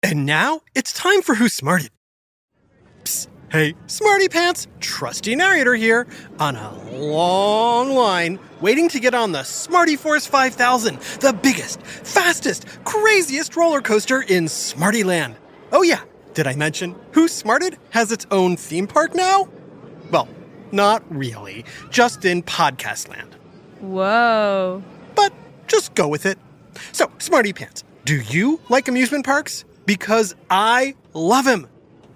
And now it's time for Who Smarted. Psst, hey, Smarty Pants, trusty narrator here, on a long line, waiting to get on the Smarty Force 5000, the biggest, fastest, craziest roller coaster in Smartyland. Oh yeah, did I mention Who Smarted has its own theme park now? Well, not really, just in podcast land. Whoa. But just go with it. So, Smarty Pants, do you like amusement parks? Because I love him.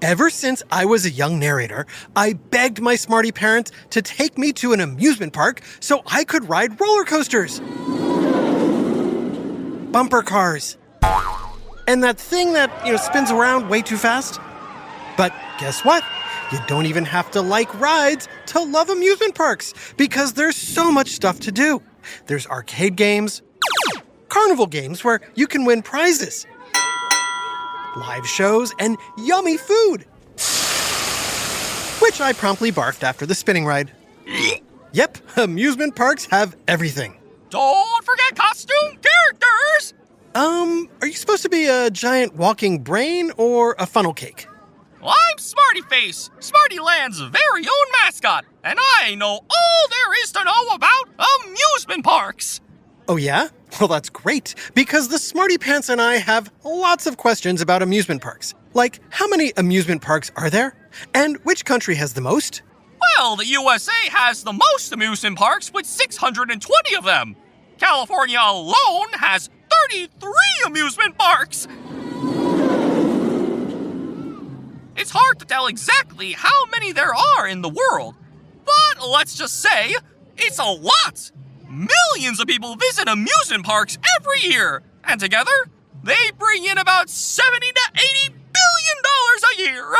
Ever since I was a young narrator, I begged my smarty parents to take me to an amusement park so I could ride roller coasters, bumper cars, and that thing that, spins around way too fast. But guess what? You don't even have to like rides to love amusement parks because there's so much stuff to do. There's arcade games, carnival games where you can win prizes, live shows, and yummy food, which I promptly barfed after the spinning ride. Yep, amusement parks have everything. Don't forget costume characters! Are you supposed to be a giant walking brain or a funnel cake? Well, I'm Smarty Face, Smartyland's very own mascot, and I know all there is to know about amusement parks. Oh yeah? Well, that's great, because the Smarty Pants and I have lots of questions about amusement parks. Like, how many amusement parks are there? And which country has the most? Well, the USA has the most amusement parks with 620 of them. California alone has 33 amusement parks. It's hard to tell exactly how many there are in the world, but let's just say it's a lot. Millions of people visit amusement parks every year, and together, they bring in about $70 to $80 billion a year.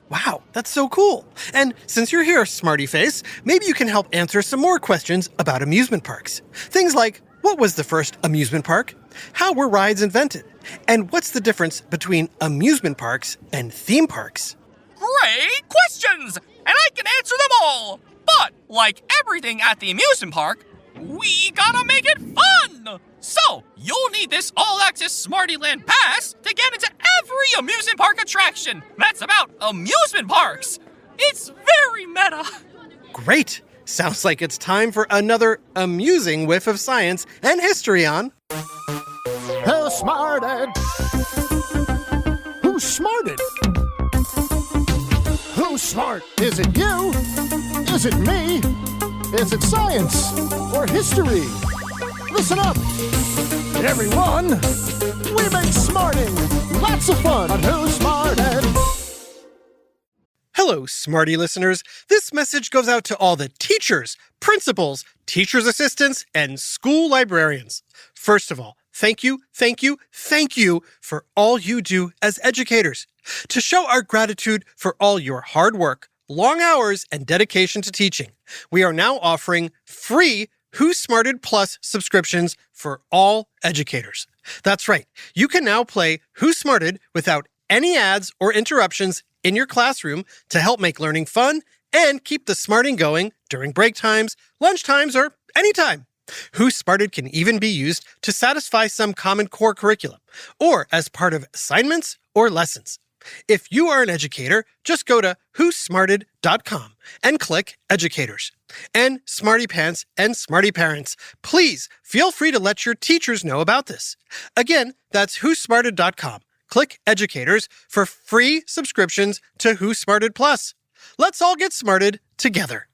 Wow, that's so cool. And since you're here, Smarty Face, maybe you can help answer some more questions about amusement parks. Things like, what was the first amusement park? How were rides invented? And what's the difference between amusement parks and theme parks? Great questions, and I can answer them all. But like everything at the amusement park, we gotta make it fun! So, you'll need this all-access Smartyland pass to get into every amusement park attraction that's about amusement parks. It's very meta. Great! Sounds like it's time for another amusing whiff of science and history on Who Smarted? Who Smarted? Who's smart? Is it you? Is it me? Is it science or history? Listen up, everyone. We make smarting lots of fun on Who Smarted. Hello, Smarty listeners. This message goes out to all the teachers, principals, teachers' assistants, and school librarians. First of all, thank you for all you do as educators. To show our gratitude for all your hard work, long hours, and dedication to teaching, we are now offering free Who Smarted Plus subscriptions for all educators. That's right. You can now play Who Smarted without any ads or interruptions in your classroom to help make learning fun and keep the smarting going during break times, lunch times, or anytime. Who Smarted can even be used to satisfy some Common Core curriculum or as part of assignments or lessons. If you are an educator, just go to whosmarted.com and click Educators. And Smarty Pants and Smarty Parents, please feel free to let your teachers know about this. Again, that's whosmarted.com. Click Educators for free subscriptions to Who Smarted Plus. Let's all get smarted together.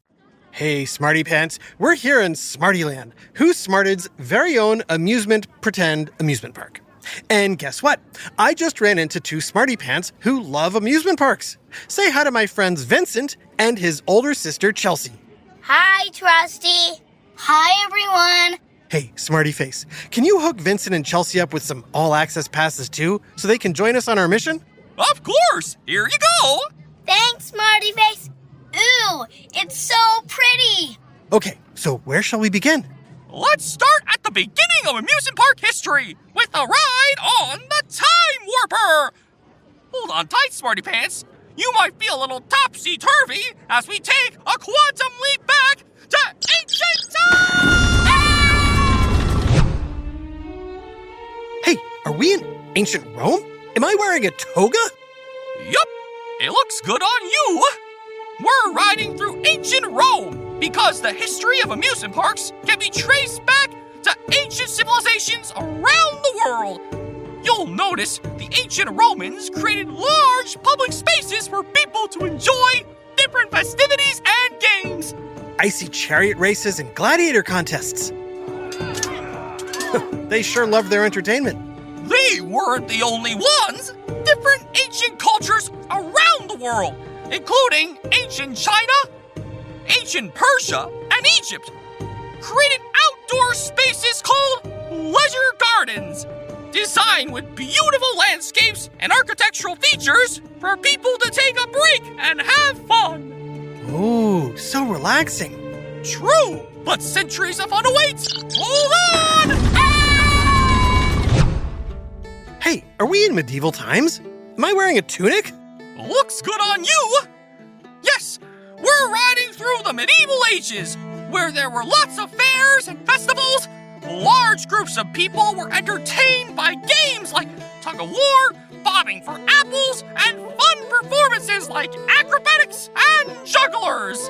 Hey, Smarty Pants, we're here in Smartyland, Who Smarted's very own pretend amusement park. And guess what? I just ran into two Smarty Pants who love amusement parks. Say hi to my friends Vincent and his older sister Chelsea. Hi, Trusty. Hi, everyone. Hey, Smarty Face, can you hook Vincent and Chelsea up with some all-access passes too, so they can join us on our mission? Of course! Here you go! Thanks, Smarty Face. Ooh, it's so pretty. Okay, so where shall we begin? Let's start at the beginning of amusement park history with a ride on the Time Warper! Hold on tight, Smarty Pants. You might feel a little topsy-turvy as we take a quantum leap back to ancient times! Hey, are we in ancient Rome? Am I wearing a toga? Yup, it looks good on you. We're riding through ancient Rome because the history of amusement parks can be traced back to ancient civilizations around the world. You'll notice the ancient Romans created large public spaces for people to enjoy different festivities and games. I see chariot races and gladiator contests. They sure love their entertainment. They weren't the only ones. Different ancient cultures around the world, including ancient China, ancient Persia, and Egypt, created outdoor spaces called leisure gardens, designed with beautiful landscapes and architectural features for people to take a break and have fun. Ooh, so relaxing. True, but centuries of fun awaits. Hold on! Hey, are we in medieval times? Am I wearing a tunic? Looks good on you! Yes, we're riding through the medieval ages, where there were lots of fairs and festivals. Large groups of people were entertained by games like tug-of-war, bobbing for apples, and fun performances like acrobatics and jugglers.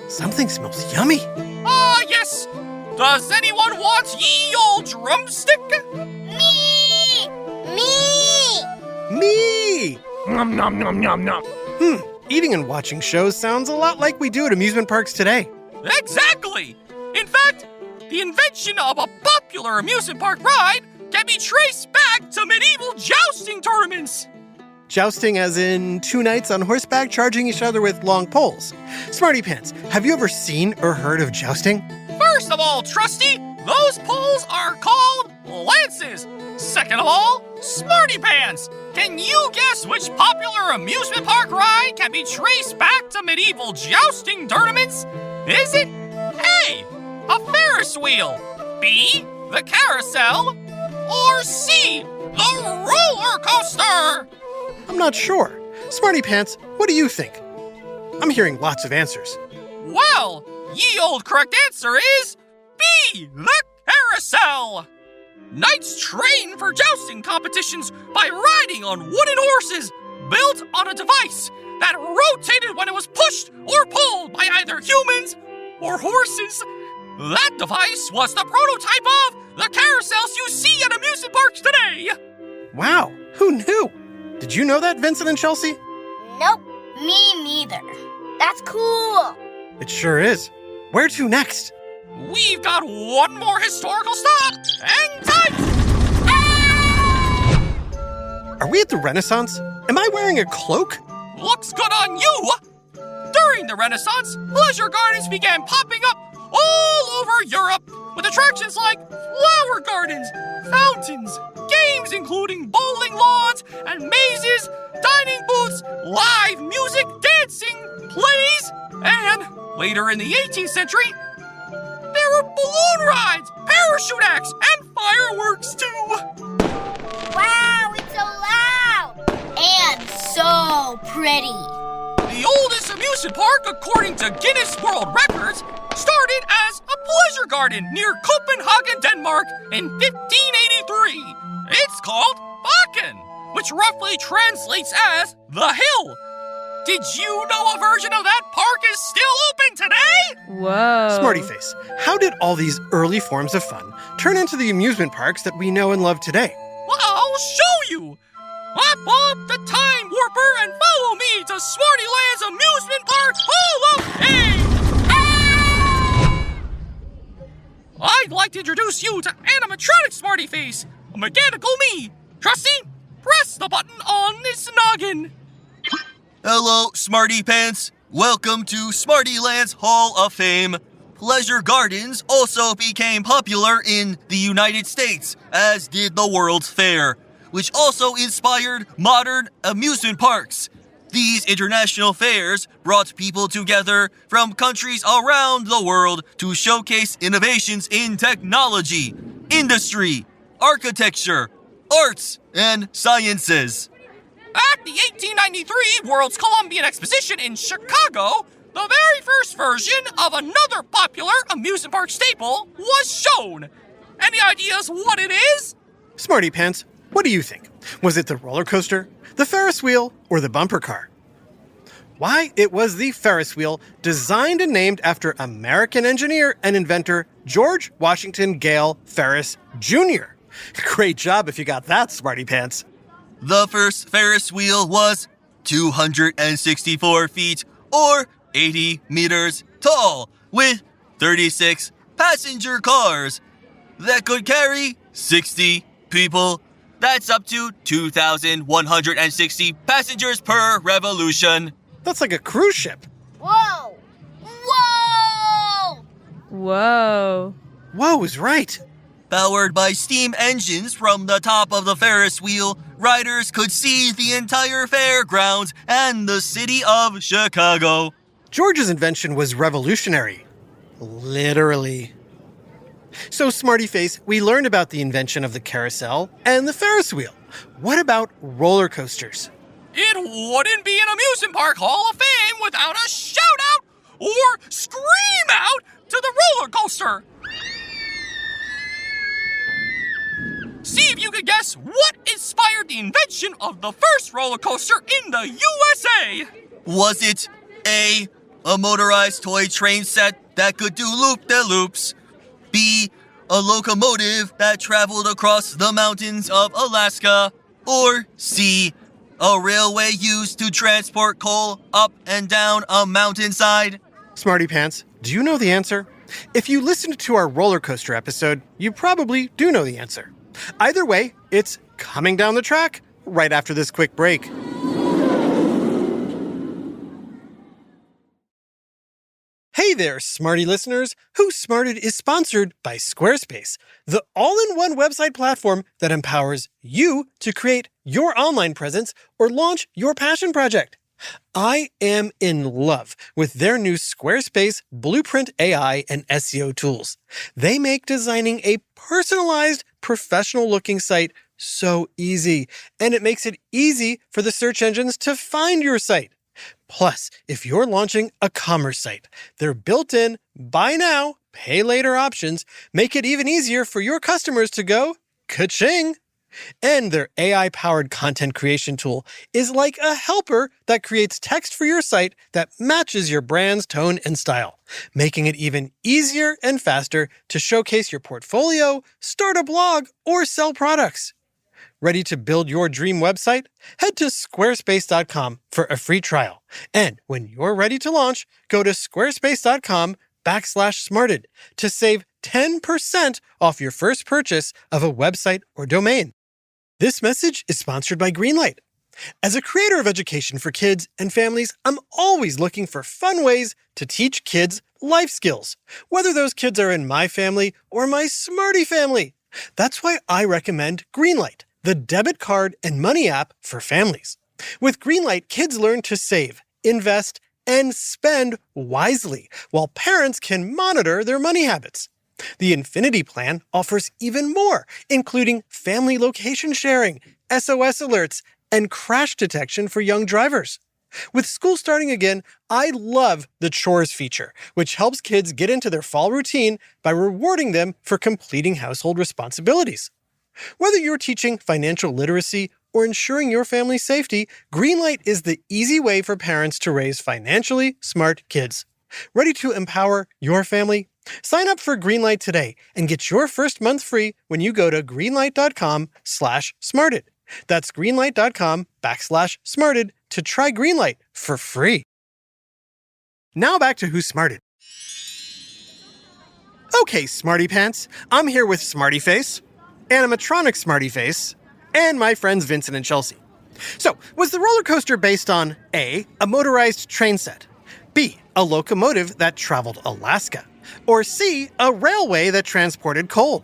Something smells yummy. Ah, yes. Does anyone want ye old drumstick? Me! Me! Me! Nom nom nom nom nom. Eating and watching shows sounds a lot like we do at amusement parks today. Exactly! In fact, the invention of a popular amusement park ride can be traced back to medieval jousting tournaments. Jousting as in 2 knights on horseback charging each other with long poles. Smarty Pants, have you ever seen or heard of jousting? First of all, Trusty, those poles are called lances. Second of all, Smarty Pants, can you guess which popular amusement park ride can be traced back to medieval jousting tournaments? Is it A, a Ferris wheel, B, the carousel, or C, the roller coaster? I'm not sure. Smarty Pants, what do you think? I'm hearing lots of answers. Well, ye old correct answer is B, the carousel. Knights train for jousting competitions by riding on wooden horses built on a device that rotated when it was pushed or pulled by either humans or horses. That device was the prototype of the carousels you see at amusement parks today. Wow, who knew? Did you know that, Vincent and Chelsea? Nope, me neither. That's cool. It sure is. Where to next? We've got one more historical stop. Hang tight! Are we at the Renaissance? Am I wearing a cloak? Looks good on you! During the Renaissance, pleasure gardens began popping up all over Europe with attractions like flower gardens, fountains, games including bowling lawns and mazes, dining booths, live music, dancing, plays, and later in the 18th century, there were balloon rides, parachute acts, and fireworks too! Wow, it's so loud! And so pretty! The oldest amusement park, according to Guinness World Records, started as a pleasure garden near Copenhagen, Denmark in 1583. It's called Bakken, which roughly translates as the hill. Did you know a version of that park is still open today? Whoa. Smarty Face, how did all these early forms of fun turn into the amusement parks that we know and love today? Well, I'll show you. Hop up the time warper and follow me to Smartyland's Amusement Park Hall of Fame! I'd like to introduce you to animatronic Smarty Face, a mechanical me. Trusty, press the button on this noggin. Hello, Smarty Pants. Welcome to Smartyland's Hall of Fame. Pleasure gardens also became popular in the United States, as did the World's Fair, which also inspired modern amusement parks. These international fairs brought people together from countries around the world to showcase innovations in technology, industry, architecture, arts, and sciences. At the 1893 World's Columbian Exposition in Chicago, the very first version of another popular amusement park staple was shown. Any ideas what it is? Smarty Pants, what do you think? Was it the roller coaster, the Ferris wheel, or the bumper car? Why, it was the Ferris wheel, designed and named after American engineer and inventor George Washington Gale Ferris Jr. Great job if you got that, Smarty Pants. The first Ferris wheel was 264 feet or 80 meters tall, with 36 passenger cars that could carry 60 people. That's up to 2,160 passengers per revolution. That's like a cruise ship. Whoa! Whoa! Whoa. Whoa is right. Powered by steam engines from the top of the Ferris wheel, riders could see the entire fairgrounds and the city of Chicago. George's invention was revolutionary. Literally. So, Smarty Face, we learned about the invention of the carousel and the Ferris wheel. What about roller coasters? It wouldn't be an Amusement Park Hall of Fame without a shout out or scream out to the roller coaster. See if you could guess what inspired the invention of the first roller coaster in the USA. Was it A, a motorized toy train set that could do loop-de-loops? B, a locomotive that traveled across the mountains of Alaska? Or C, a railway used to transport coal up and down a mountainside? Smarty Pants, do you know the answer? If you listened to our roller coaster episode, you probably do know the answer. Either way, it's coming down the track right after this quick break. Hey there, Smarty listeners! Who Smarted is sponsored by Squarespace, the all-in-one website platform that empowers you to create your online presence or launch your passion project. I am in love with their new Squarespace Blueprint AI and SEO tools. They make designing a personalized, professional-looking site so easy, and it makes it easy for the search engines to find your site. Plus, if you're launching a commerce site, their built-in buy now, pay later options make it even easier for your customers to go ka-ching. And their AI-powered content creation tool is like a helper that creates text for your site that matches your brand's tone and style, making it even easier and faster to showcase your portfolio, start a blog, or sell products. Ready to build your dream website? Head to squarespace.com for a free trial. And when you're ready to launch, go to squarespace.com/smarted to save 10% off your first purchase of a website or domain. This message is sponsored by Greenlight. As a creator of education for kids and families, I'm always looking for fun ways to teach kids life skills, whether those kids are in my family or my Smarty family. That's why I recommend Greenlight, the debit card and money app for families. With Greenlight, kids learn to save, invest, and spend wisely, while parents can monitor their money habits. The Infinity Plan offers even more, including family location sharing, SOS alerts, and crash detection for young drivers. With school starting again, I love the chores feature, which helps kids get into their fall routine by rewarding them for completing household responsibilities. Whether you're teaching financial literacy or ensuring your family's safety, Greenlight is the easy way for parents to raise financially smart kids. Ready to empower your family? Sign up for Greenlight today and get your first month free when you go to greenlight.com/smarted. That's greenlight.com/smarted to try Greenlight for free. Now back to Who Smarted. Okay, Smarty Pants, I'm here with Smarty Face, animatronic Smarty Face, and my friends Vincent and Chelsea. So, was the roller coaster based on A, a motorized train set, B, a locomotive that traveled Alaska, or C, a railway that transported coal?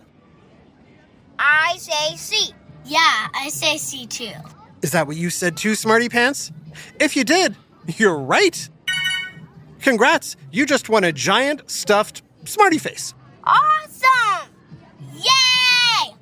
I say C. Yeah, I say C too. Is that what you said too, Smarty Pants? If you did, you're right. Congrats, you just won a giant stuffed Smarty Face. Awesome! Yay!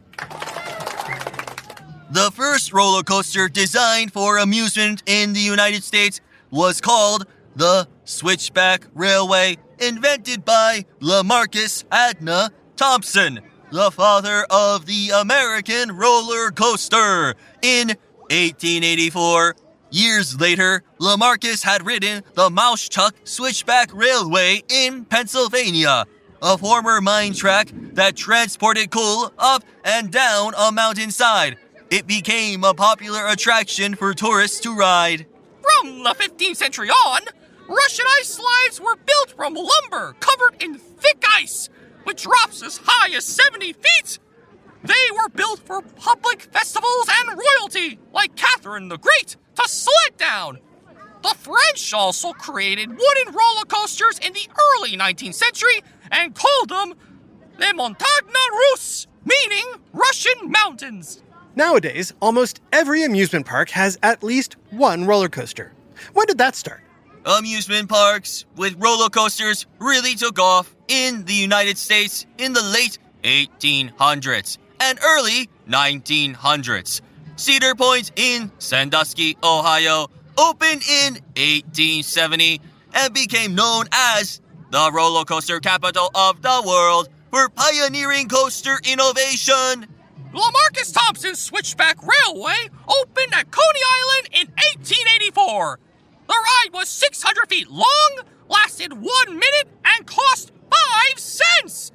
The first roller coaster designed for amusement in the United States was called the Switchback Railway, invented by LaMarcus Adna Thompson. the father of the American roller coaster. In 1884, years later, Lamarcus had ridden the Mousechuck Switchback Railway in Pennsylvania, a former mine track that transported coal up and down a mountainside. It became a popular attraction for tourists to ride. From the 15th century on, Russian ice slides were built from lumber covered in thick ice, with drops as high as 70 feet. They were built for public festivals and royalty, like Catherine the Great, to sled down. The French also created wooden roller coasters in the early 19th century and called them les montagnes russes, meaning Russian mountains. Nowadays, almost every amusement park has at least one roller coaster. When did that start? Amusement parks with roller coasters really took off in the United States in the late 1800s and early 1900s. Cedar Point in Sandusky, Ohio, opened in 1870 and became known as the roller coaster capital of the world for pioneering coaster innovation. Lamarcus Thompson's Switchback Railway opened at Coney Island in 1884. The ride was 600 feet long, lasted 1 minute, and cost 5 cents.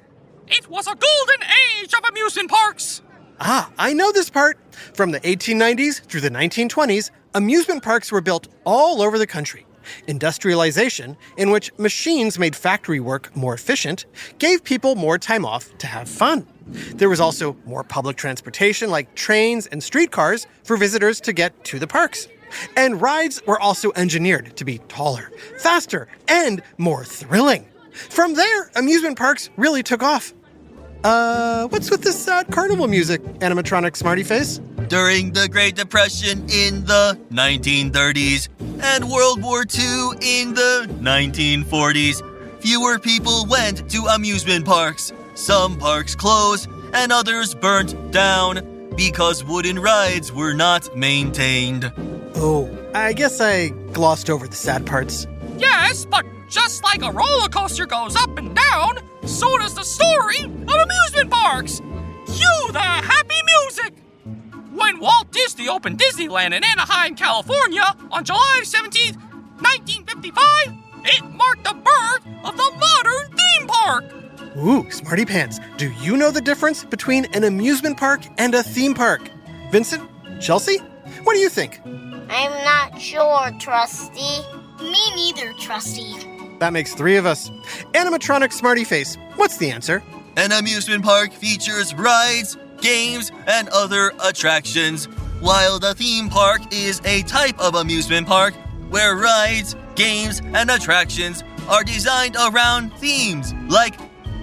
It was a golden age of amusement parks. Ah, I know this part. From the 1890s through the 1920s, amusement parks were built all over the country. Industrialization, in which machines made factory work more efficient, gave people more time off to have fun. There was also more public transportation like trains and streetcars for visitors to get to the parks. And rides were also engineered to be taller, faster, and more thrilling. From there, amusement parks really took off. What's with this sad carnival music, animatronic smarty face? During the Great Depression in the 1930s and World War II in the 1940s, fewer people went to amusement parks. Some parks closed and others burnt down because wooden rides were not maintained. Oh, I guess I glossed over the sad parts. Yes, but just like a roller coaster goes up and down, so does the story of amusement parks. Cue the happy music! When Walt Disney opened Disneyland in Anaheim, California on July 17th, 1955, it marked the birth of the modern theme park. Ooh, smarty pants, do you know the difference between an amusement park and a theme park? Vincent? Chelsea? What do you think? I'm not sure, Trusty. Me neither, Trusty. That makes 3 of us. Animatronic smarty face, what's the answer? An amusement park features rides, games, and other attractions, while the theme park is a type of amusement park where rides, games, and attractions are designed around themes like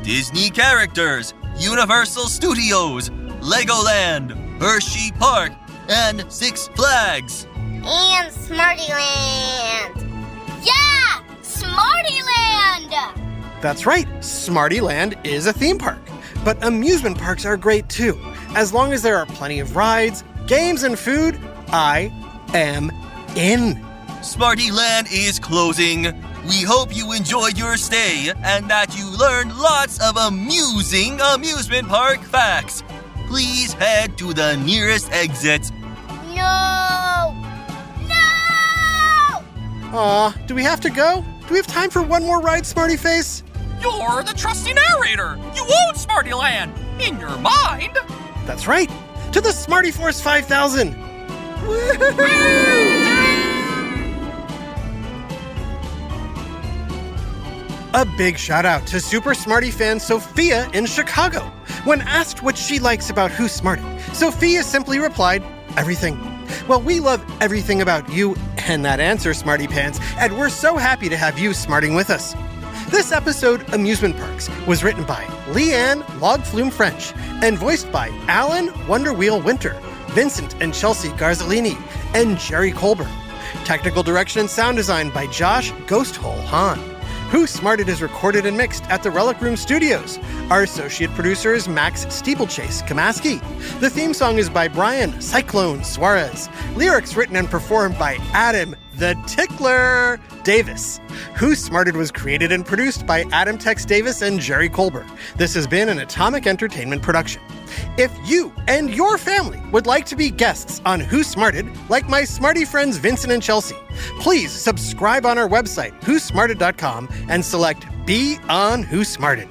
Disney characters, Universal Studios, Legoland, Hershey Park, and Six Flags. And Smartyland. Yeah! Smartyland! That's right, Smartyland is a theme park. But amusement parks are great too. As long as there are plenty of rides, games, and food, I am in. Smartyland is closing. We hope you enjoyed your stay and that you learned lots of amusing amusement park facts. Please head to the nearest exit. No! No! Aw, do we have to go? Do we have time for one more ride, smarty face? You're the trusty narrator. You own Smartyland in your mind. That's right, to the Smarty Force 5000. A big shout out to Super Smarty fan Sophia in Chicago. When asked what she likes about Who's Smarty, Sophia simply replied, everything. Well, we love everything about you and that answer, Smarty Pants, and we're so happy to have you smarting with us. This episode, Amusement Parks, was written by Leanne Logflume French and voiced by Alan Wonderwheel Winter, Vincent and Chelsea Garzolini, and Jerry Colburn. Technical direction and sound design by Josh Ghosthole Hahn. Who Smarted is recorded and mixed at the Relic Room Studios. Our associate producer is Max Steeplechase Kamaski. The theme song is by Brian Cyclone Suarez. Lyrics written and performed by Adam the Tickler Davis. Who Smarted was created and produced by Adam Tex Davis and Jerry Colbert. This has been an Atomic Entertainment production. If you and your family would like to be guests on Who Smarted, like my smarty friends Vincent and Chelsea, please subscribe on our website, whosmarted.com, and select Be on Who Smarted.